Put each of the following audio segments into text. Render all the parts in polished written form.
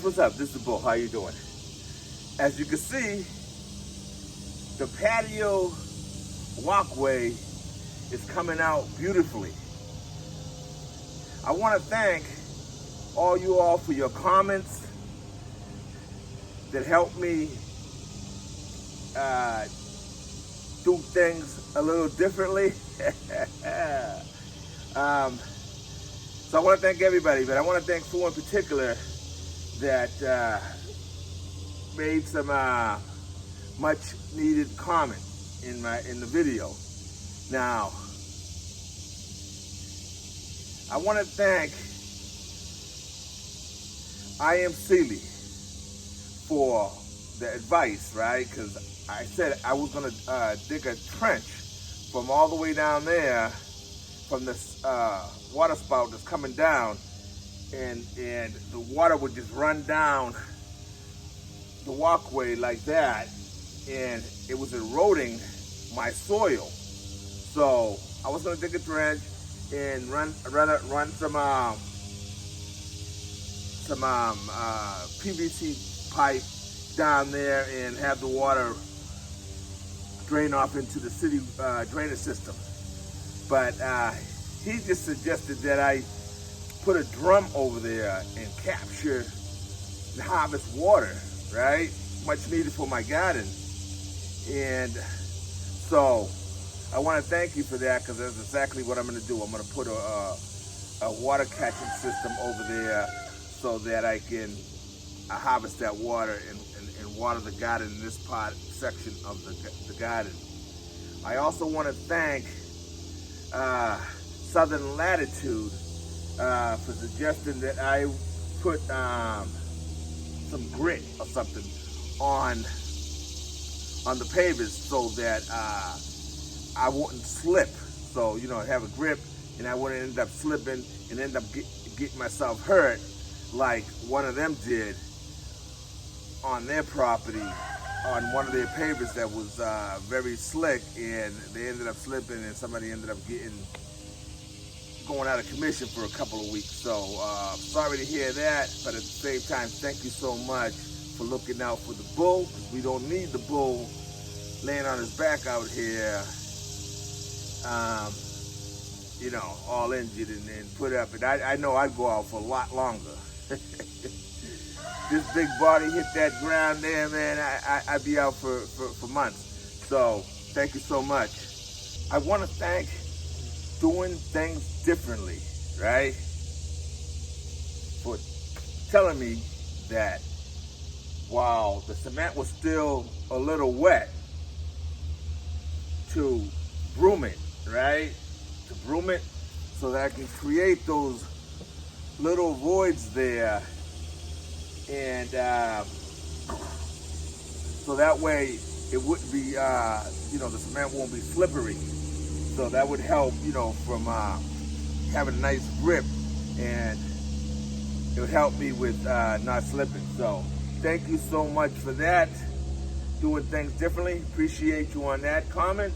guys, what's up? This is Bo. How you doing? As you can see, the patio walkway is coming out beautifully. I want to thank all you all for your comments that help me do things a little differently. So I want to thank everybody, but I want to thank four in particular that made some much needed comment in the video. Now, I want to thank I Am Sealy for the advice, right? Because I said I was going to dig a trench from all the way down there from this water spout that's coming down, and the water would just run down the walkway like that, and it was eroding my soil. So I was going to dig a trench and run some PVC pipe down there and have the water drain off into the city drainage system. But he just suggested that I put a drum over there and capture and harvest water, right? Much needed for my garden. And so I want to thank you for that, because that's exactly what I'm going to do. I'm going to put a water catching system over there so that I can harvest that water and water the garden in this section of the garden. I also want to thank Southern Latitude for suggesting that I put some grit or something on the pavers so that I wouldn't slip. So, have a grip and I wouldn't end up slipping and end up getting myself hurt like one of them did on their property on one of their pavers that was very slick, and they ended up slipping and somebody ended up going out of commission for a couple of weeks. So sorry to hear that, but at the same time, thank you so much for looking out for the bull, because we don't need the bull laying on his back out here, all injured and put up. And I know I'd go out for a lot longer. This big body hit that ground there, man, I'd be out for months. So thank you so much. I want to thank Doing Things Differently, right, for telling me that while the cement was still a little wet, to broom it, right? To broom it so that I can create those little voids there, and so that way it wouldn't be, the cement won't be slippery. So that would help, from having a nice grip, and it would help me with not slipping. So thank you so much for that. Doing Things Differently. Appreciate you on that comment.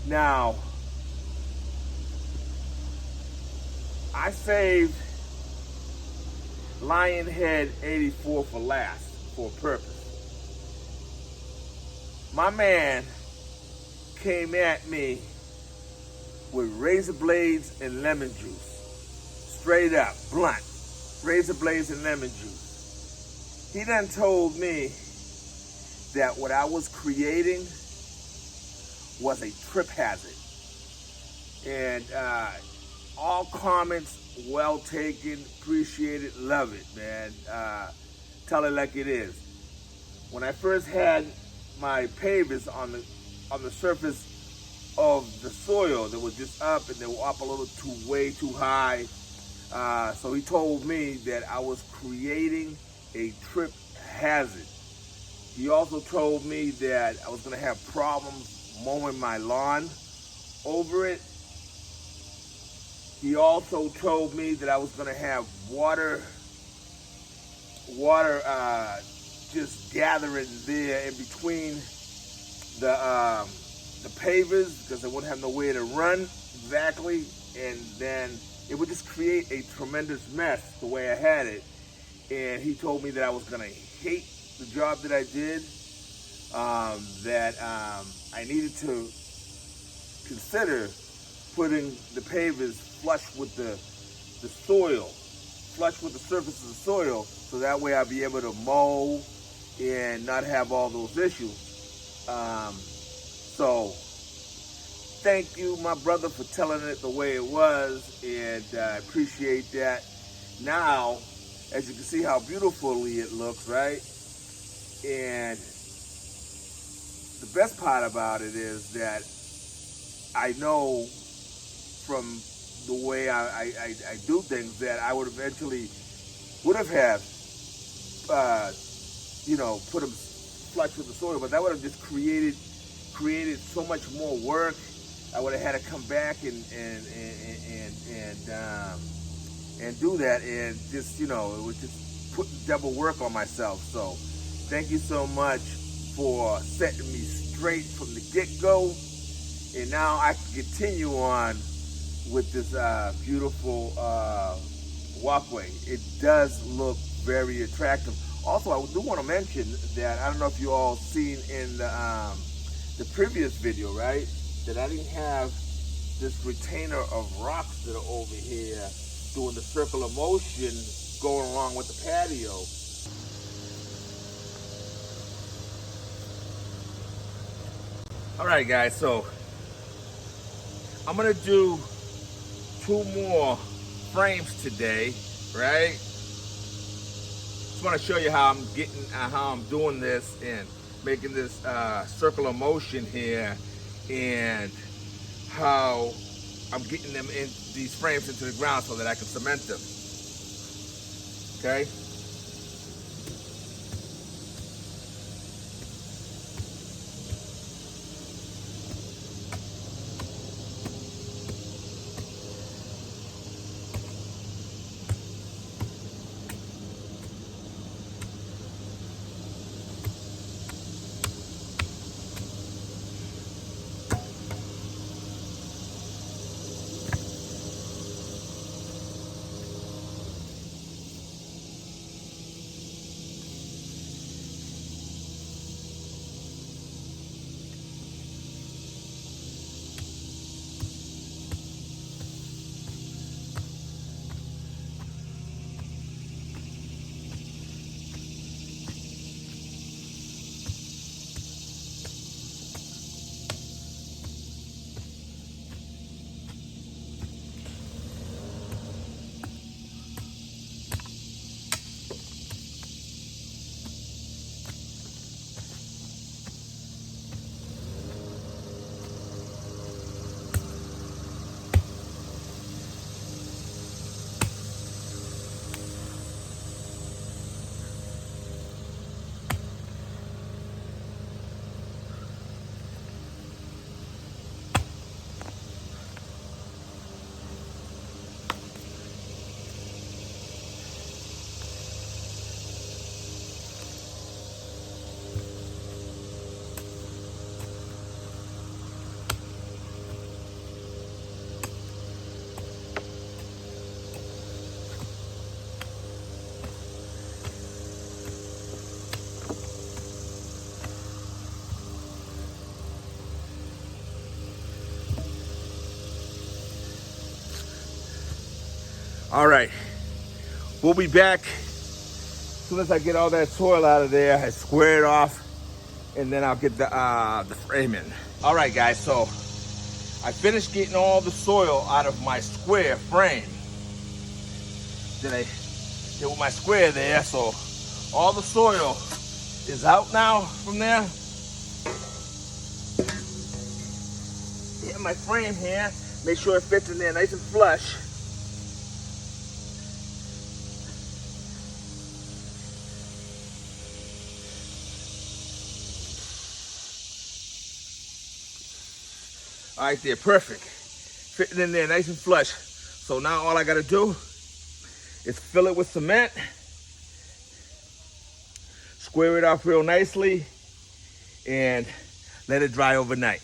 Now, I saved Lionhead 84 for last, for a purpose. My man came at me with razor blades and lemon juice. Straight up, blunt. Razor blades and lemon juice. He done told me that what I was creating was a trip hazard. And all comments well taken, appreciate it, love it, man. Tell it like it is. When I first had my pavers on the surface of the soil, they were just up, and they were up a little way too high. So he told me that I was creating a trip hazard. He also told me that I was going to have problems mowing my lawn over it. He also told me that I was going to have water just gathering there in between the pavers, because I wouldn't have nowhere to run exactly, and then it would just create a tremendous mess the way I had it. and he told me that I was gonna hate the job that I did, that I needed to consider putting the pavers flush with the soil, flush with the surface of the soil, so that way I'll be able to mow and not have all those issues. So thank you, my brother, for telling it the way it was, and I appreciate that. Now, as you can see how beautifully it looks, right? And the best part about it is that I know from the way I do things that I would eventually would have had, put them flush with the soil, but that would have just created so much more work. I would have had to come back and do that, and just, it was just putting double work on myself. So thank you so much for setting me straight from the get-go, and now I can continue on with this beautiful walkway. It does look very attractive. Also, I do want to mention that, I don't know if you all seen in the previous video, right, that I didn't have this retainer of rocks that are over here doing the circular motion going along with the patio. All right, guys, so I'm gonna do 2 more frames today, right? Just want to show you how I'm doing this and making this circular motion here, and how I'm getting them in these frames into the ground so that I can cement them. Okay. All right, we'll be back as soon as I get all that soil out of there. I square it off, and then I'll get the frame in. All right, guys, so I finished getting all the soil out of my square frame. Then I did with my square there, so all the soil is out now from there. Get my frame here, make sure it fits in there nice and flush. All right there, perfect. Fitting in there nice and flush. So now all I gotta do is fill it with cement, square it off real nicely, and let it dry overnight.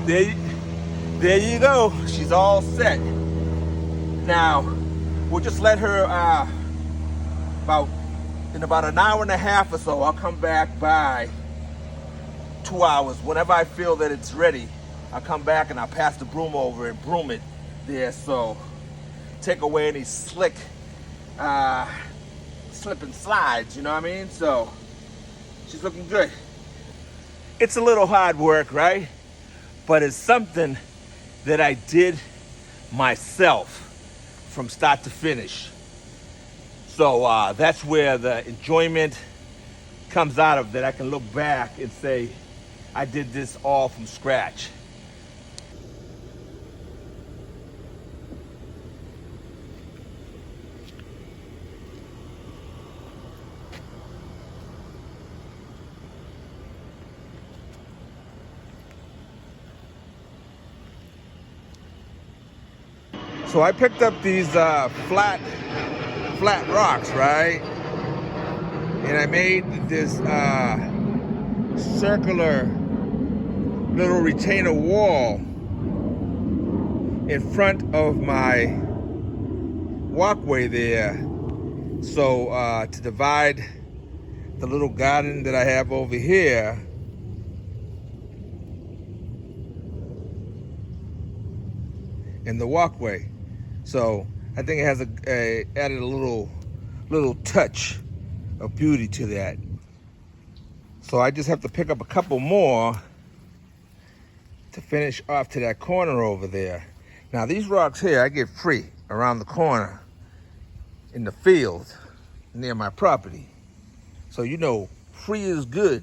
there, there you go. She's all set. Now, we'll just let her in about an hour and a half or so. I'll come back by 2 hours. Whenever I feel that it's ready, I'll come back and I'll pass the broom over and broom it there. So take away any slip and slides, you know what I mean? So she's looking good. It's a little hard work, right? But it's something that I did myself from start to finish. So that's where the enjoyment comes out of, that I can look back and say, I did this all from scratch. So I picked up these flat rocks, right? And I made this circular little retainer wall in front of my walkway there. So to divide the little garden that I have over here and the walkway. So I think it has added a little touch of beauty to that. So I just have to pick up a couple more to finish off to that corner over there. Now these rocks here I get free around the corner in the field near my property. So you know, free is good.